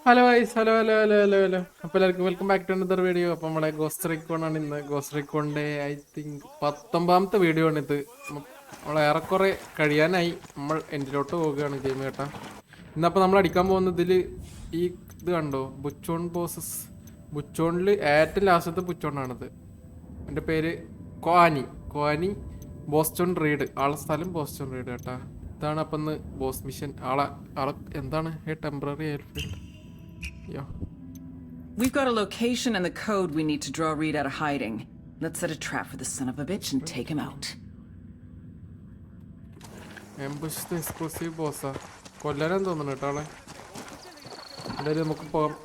Hello guys, hello. അപ്പോൾ എല്ലാവർക്കും welcome back to another video. അപ്പോൾ നമ്മളെ ഗോസ്റ്റ് റീക്കോൺ ആണ് ഇന്ന്. ഗോസ്റ്റ് റീക്കോണിൻ്റെ ഐ തിങ്ക് 19ാമത്തെ വീഡിയോ ആണിത്. നമ്മൾ ഏറെക്കുറെ കഴിയാനായി. നമ്മൾ എൻഡിലോട്ട് പോവുകയാണ് ഗെയിം കേട്ടാ. ഇന്നപ്പോൾ നമ്മൾ അടിക്കാൻ പോകുന്നതിൽ ഈ ഇത് കണ്ടോ, ബുച്ചോൺ ബോസസ്. ബുച്ചോണിൽ ഏറ്റവും ലാസ്റ്റത്തെ ബുച്ചോണാണിത്. എൻ്റെ പേര് കോനി ബോസ്റ്റോൺ റീഡ്. ആളെ സ്ഥലം ബോസ്റ്റോൺ റീഡ് കേട്ടാ. ഇതാണ് അപ്പം ഇന്ന് ബോസ് മിഷൻ. ആളെ എന്താണ് temporary airfield. Yeah. We've got a location and the code we need to draw Reed out of hiding. Let's set a trap for the son of a bitch and take him out. Ambush the exclusive boss. കൊല്ലാനും തോന്നുന്നു കേട്ടോ ആളെ. എല്ലാവരും നമുക്ക് പോകാം.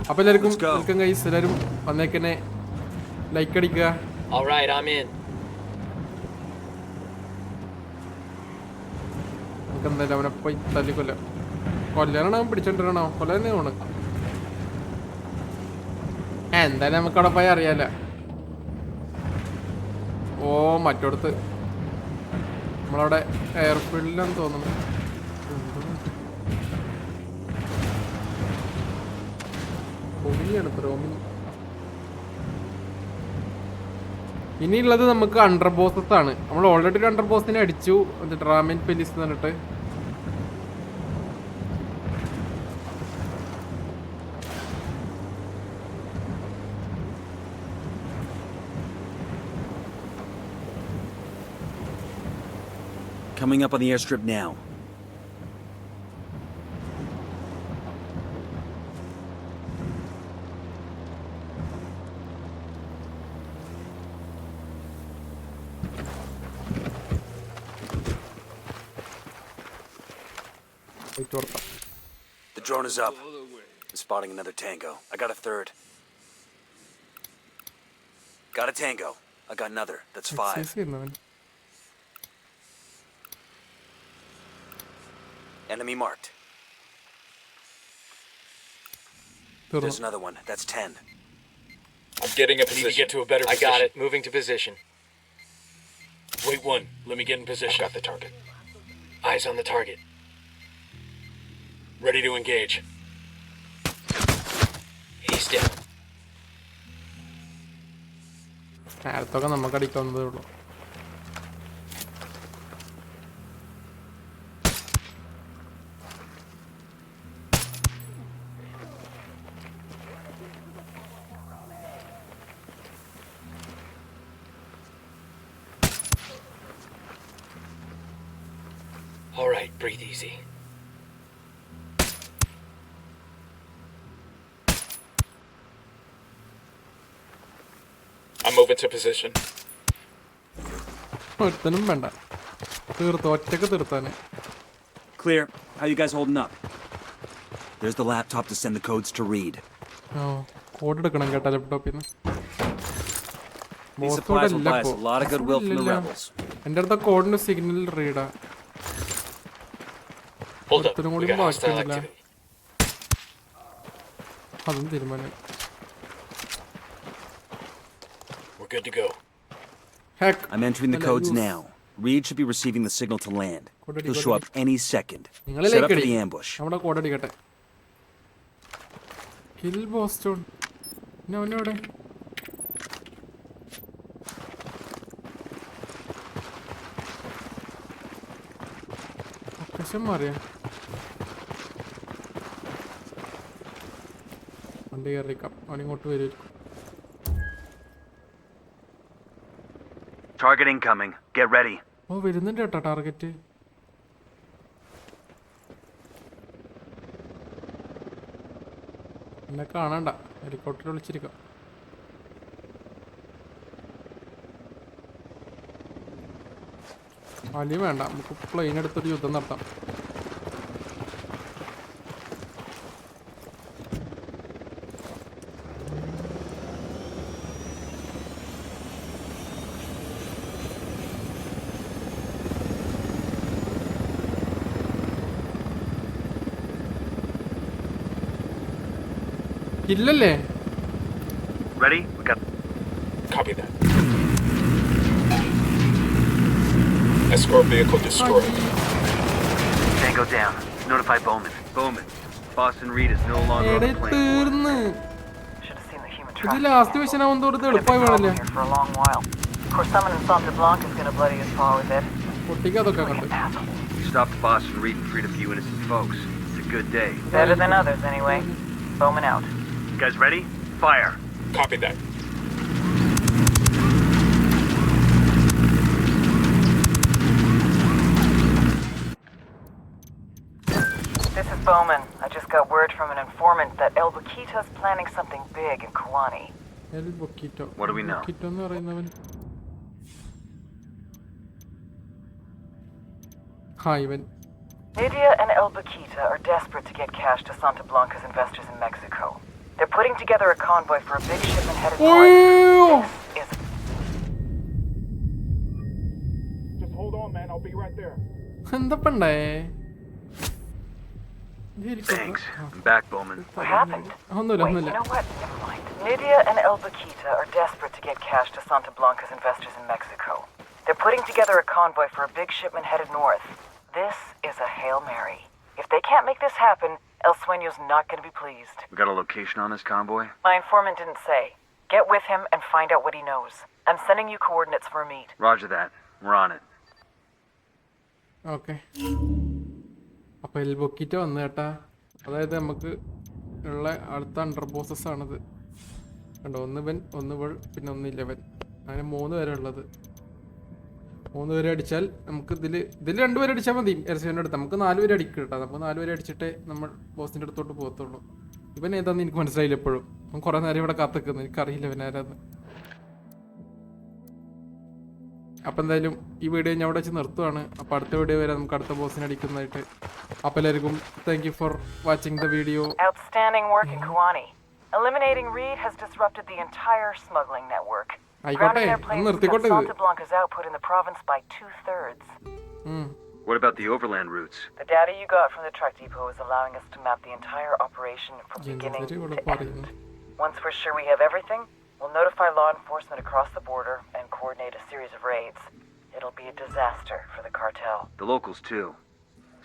അപ്പോൾ എല്ലാവർക്കും guys, എല്ലാവരും വന്നേക്കന്നെ ലൈക്ക് അടിക്കുക. Alright, I'm in. നമുക്ക് എന്തായാലും അവനെ പോയി തല്ലിക്കൊല്ലാം. കൊല്ലാനാണ് അവൻ പിടിച്ചോണ്ടിരണോ? കൊല്ലാൻ തന്നെ തോന്നുന്നു. എന്തായാലും നമുക്ക് അവിടെ പോയി അറിയാലോ. ഓ, മറ്റോടത്ത് നമ്മളവിടെ എയർഫീൽഡിലാന്ന് തോന്നുന്നു. ഇനിയുള്ളത് നമുക്ക് അണ്ടർ ബോസസ് ആണ്. നമ്മൾ ഓൾറെഡി ഒരു അണ്ടർ ബോസിനെ അടിച്ചു, ഡ്രാമൻ പെലിസ് എന്ന് പറഞ്ഞിട്ട്. Coming up on the airstrip now. The drone is up. I'm spotting another tango. I got a third. Got a tango. I got another. That's 5. Enemy marked. There's another one. That's 10. I'm getting a position. Need to get to a better position. I got it. Moving to position. Wait one. Let me get in position. I've got the target. Eyes on the target. Ready to engage. He's down. അടുത്തൊക്കെ നമുക്ക് അടിക്കാവുന്നതേ ഉള്ളൂ. All right, breathe easy. I'm moving to position. ഒരുത്തനും വേണ്ട, തീർത്തു, ഒറ്റക്ക് തീർത്താനെ. Clear. How you guys holding up? There's the laptop to send the codes to Reed. Code എടുക്കണം കേട്ടോ ലാപ്ടോപ്പിൽ നിന്ന്. These supplies will buy us a lot of goodwill from the rebels. എൻ്റെ അടുത്ത കോഡിന് signal റീഡാ. Hold up. We got hostile activity. അതും തീരുമാനം. We're good to go. Heck. I'm entering the codes now. Reed should be receiving the signal to land. He'll show up any second. Set up for the ambush. നമ്മുടെ code അടിക്കട്ടെ. Kill Boston. അവനോടെ location മാറിയ വണ്ടി കയറിക്കാം. അവനിങ്ങോട്ട് വരുമായിരിക്കും. Target incoming. Get ready. ഓ, വരുന്നുണ്ട് കേട്ടോ target. എന്നെ കാണണ്ട, ഹെലികോപ്റ്റർ വിളിച്ചിരിക്കാം. വലിയ വേണ്ട, നമുക്ക് പ്ലെയിൻ എടുത്തൊരു യുദ്ധം നടത്താം. ഇല്ലല്ലേ? Ready? We got. Copy that. Escort vehicle destroyed. Tango down. Notify Bowman. Bowman. Boston Reed is no longer on എടേ the plane. തീർന്ന് Should have seen the human ഇത് trafficking ലാസ്റ്റ് angle. മിഷൻ ആവുന്ന തോറും Could have എളുപ്പമായി been വേണല്ലേ here for a long while. Of course, someone in Santa Blanca is gonna bloody his paw with it. പൊട്ടിക്കാതൊക്കെ കണ്ട് Asshole. We stopped Boston Reed and freed a few innocent folks. It's a good day. Better than others, anyway. Bowman out. You guys ready? Fire. Copy that. This is Bowman. I just got word from an informant that El Baquita's planning something big in Kawani. El Boquito What do we know? Boquito എന്ന് പറയുന്നവൻ ഇവൻ Nydia and El Baquita are desperate to get cash to Santa Blanca's investors in Mexico. They're putting together a convoy for a big shipment headed north. This is Just hold on, man. I'll be right there. എന്തപ്പണ്ടേ Thanks. I'm back, Bowman. what happened. ഒന്നുമില്ല Wait, ഒന്നുമില്ല you know what? Never mind. Nydia and El Baquita are desperate to get cash to Santa Blanca's investors in Mexico. They're putting together a convoy for a big shipment headed north. This is a Hail Mary. If they can't make this happen, El Sueño's not going to be pleased. We got a location on this convoy? My informant didn't say. Get with him and find out what he knows. I'm sending you coordinates for a meet. Roger that. We're on it. Okay അപ്പോൾ L ബൊക്കീറ്റോ വന്നു കേട്ടാ. അതായത് നമുക്ക് ഉള്ള അടുത്ത under bosses ആണിത് കണ്ടോ. ഒന്ന് ഇവൻ, ഒന്ന് ഇവൾ, പിന്നെ ഒന്ന് 11. അങ്ങനെ 3 പേരെ ഉള്ളത്. 3 പേരെ അടിച്ചാൽ നമുക്ക് ഇതിൽ 2 പേരെ അടിച്ചാൽ മതി. എർസിൻ്റെ അടുത്ത് നമുക്ക് 4 പേരെ അടിക്കും കേട്ടോ. നമുക്ക് 4 പേരെ അടിച്ചിട്ടേ നമ്മൾ ബോസിൻ്റെ അടുത്തോട്ട് പോകത്തുള്ളൂ. ഇവൻ ഏതാന്ന് എനിക്ക് മനസ്സിലായില്ല എപ്പോഴും. അവൻ കുറേ നേരം ഇവിടെ കാത്തിക്കുന്നു. എനിക്കറിയില്ല ഇവൻ ആരാന്ന്. അപ്പം എന്തായാലും ഈ വീഡിയോ ഞാൻ അവിടെ വെച്ച് നിർത്തുവാണ്. അപ്പോൾ അടുത്ത വീഡിയോ വരെ നമുക്ക് അടുത്ത ബോസിനെ അടിക്കുന്നതായിട്ട്. അപ്പോൾ എല്ലാവർക്കും thank you for watching the video. Outstanding work in Kawani. Eliminating Reed has disrupted the entire smuggling network. ആയിക്കോട്ടെ, Grounding their ഒന്ന് planes has cut നിർത്തിക്കോട്ടെ ഇത്. Santa Blanca's output in the province by 2/3. What about the overland routes? The data you got from the truck depot is allowing us to map the entire operation from beginning എന്തൊരു ഇവിടെ to end. പറയുന്നു. Once we're sure we have everything, we'll notify law enforcement across the border and coordinate a series of raids. It'll be a disaster for the cartel. The locals, too.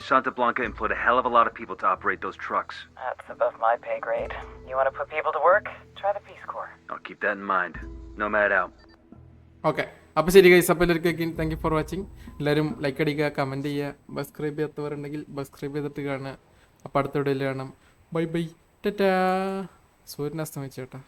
Santa Blanca employed a hell of a lot of people to operate those trucks. That's above my pay grade. You want to put people to work? Try the Peace Corps. I'll keep that in mind. Nomad out. Okay, അപ്പോൾ ശരി guys. അപ്പോൾ എല്ലാവർക്കും thank you for watching. എല്ലാവരും like അടിക്കുക, comment ചെയ്യുക, subscribe ചെയ്യാത്തവരുണ്ടെങ്കിൽ subscribe ചെയ്തിട്ട് കാണുക. അപ്പോൾ അടുത്ത വീഡിയോയിൽ കാണാം. Bye bye, Tata. സൂര്യൻ അസ്തമിച്ചു കേട്ടോ.